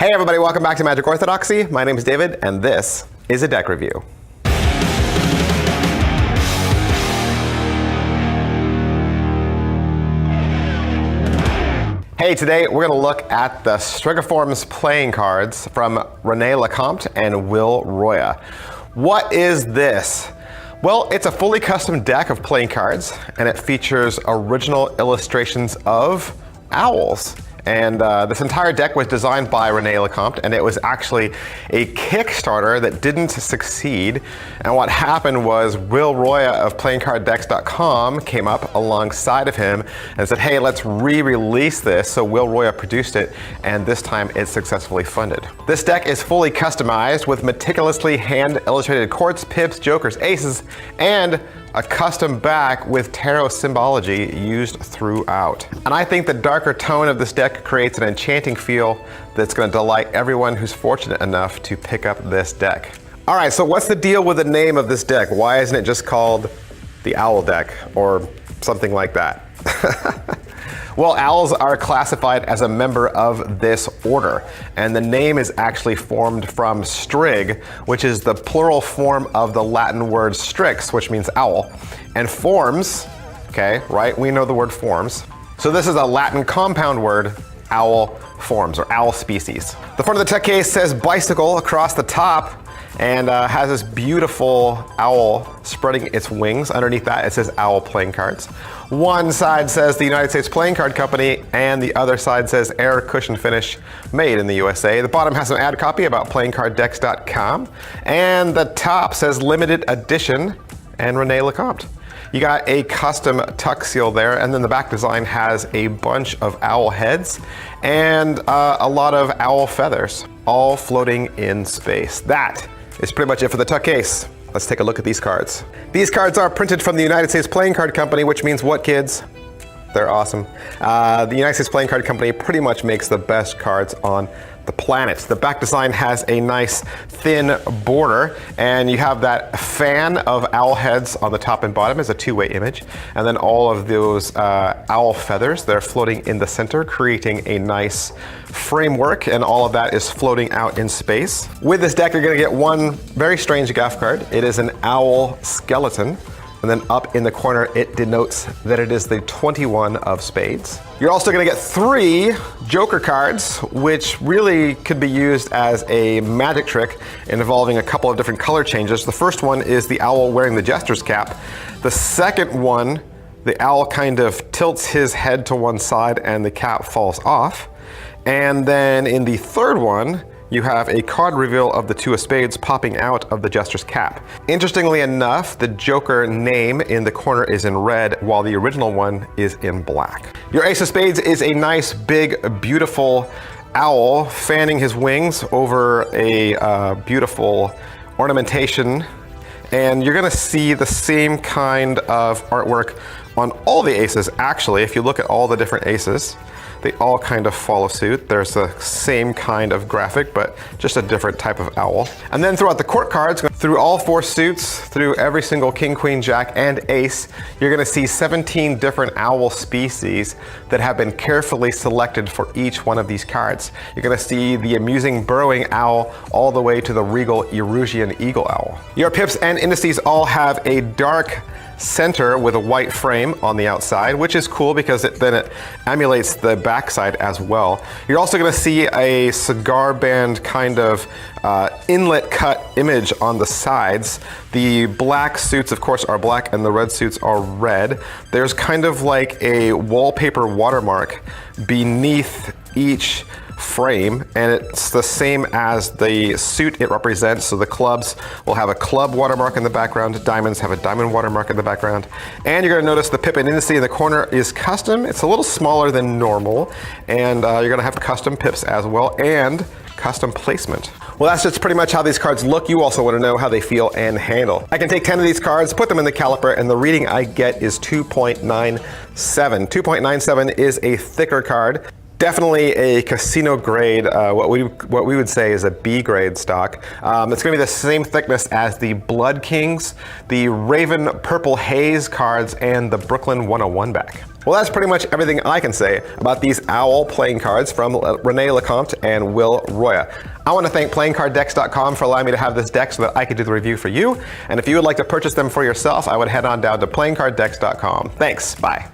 Hey everybody, welcome back to Magic Orthodoxy. My name is David, and this is a deck review. Hey, today we're going to look at the Strigiformes playing cards from René Lecomte and Will Roya. What is this? Well, it's a fully custom deck of playing cards, and it features original illustrations of owls. And this entire deck was designed by René Lecomte, and it was actually a Kickstarter that didn't succeed. And what happened was Will Roya of PlayingCardDecks.com came up alongside of him and said, hey, let's re-release this. So Will Roya produced it, and this time it's successfully funded. This deck is fully customized with meticulously hand-illustrated courts, pips, jokers, aces, and a custom back with tarot symbology used throughout. And I think the darker tone of this deck creates an enchanting feel that's going to delight everyone who's fortunate enough to pick up this deck. All right, so what's the deal with the name of this deck? Why isn't it just called the Owl deck or something like that? Well, owls are classified as a member of this order, and the name is actually formed from strig, which is the plural form of the Latin word strix, which means owl, and forms, okay, right? We know the word forms. So this is a Latin compound word, owl forms, or owl species. The front of the tech case says bicycle across the top, and has this beautiful owl spreading its wings. Underneath that, it says Owl Playing Cards. One side says the United States Playing Card Company, and the other side says Air Cushion Finish, made in the USA. The bottom has an ad copy about PlayingCardDecks.com, and the top says limited edition and René Lecomte. You got a custom tuck seal there, and then the back design has a bunch of owl heads and a lot of owl feathers, all floating in space. That is pretty much it for the tuck case. Let's take a look at these cards. These cards are printed from the United States Playing Card Company, which means what, kids? They're awesome. The United States Playing Card Company pretty much makes the best cards on the planet. The back design has a nice thin border, and you have that fan of owl heads on the top and bottom as a two-way image, and then all of those owl feathers, they're floating in the center, creating a nice framework, and all of that is floating out in space. With this deck, you're going to get one very strange gaff card. It is an owl skeleton. And then up in the corner, it denotes that it is the 21 of spades. You're also gonna get 3 joker cards, which really could be used as a magic trick involving a couple of different color changes. The first one is the owl wearing the jester's cap. The second one, the owl kind of tilts his head to one side and the cap falls off. And then in the third one, you have a card reveal of the 2 of spades popping out of the jester's cap. Interestingly enough, the joker name in the corner is in red, while the original one is in black. Your ace of spades is a nice, big, beautiful owl fanning his wings over a beautiful ornamentation. And you're gonna see the same kind of artwork on all the aces. Actually, if you look at all the different aces, they all kind of follow suit. There's the same kind of graphic, but just a different type of owl. And then throughout the court cards, through all 4 suits, through every single king, queen, jack, and ace, you're gonna see 17 different owl species that have been carefully selected for each one of these cards. You're gonna see the amusing burrowing owl all the way to the regal Erusian eagle owl. Your pips and indices all have a dark center with a white frame on the outside, which is cool because then it emulates the backside as well. You're also going to see a cigar band kind of inlet cut image on the sides. The black suits, of course, are black and the red suits are red. There's kind of like a wallpaper watermark beneath each frame, and it's the same as the suit it represents. So the clubs will have a club watermark in the background, diamonds have a diamond watermark in the background, and you're going to notice the pip and indice in the corner is custom. It's a little smaller than normal, and you're going to have custom pips as well and custom placement. Well, that's just pretty much how these cards look. You also want to know how they feel and handle. I can take 10 of these cards, put them in the caliper, and the reading I get is 2.97. 2.97 is a thicker card. Definitely a casino grade, what we would say is a B grade stock. It's going to be the same thickness as the Blood Kings, the Raven Purple Haze cards, and the Brooklyn 101 back. Well, that's pretty much everything I can say about these Owl playing cards from Rene Lecomte and Will Roya. I want to thank PlayingCardDecks.com for allowing me to have this deck so that I could do the review for you. And if you would like to purchase them for yourself, I would head on down to PlayingCardDecks.com. Thanks. Bye.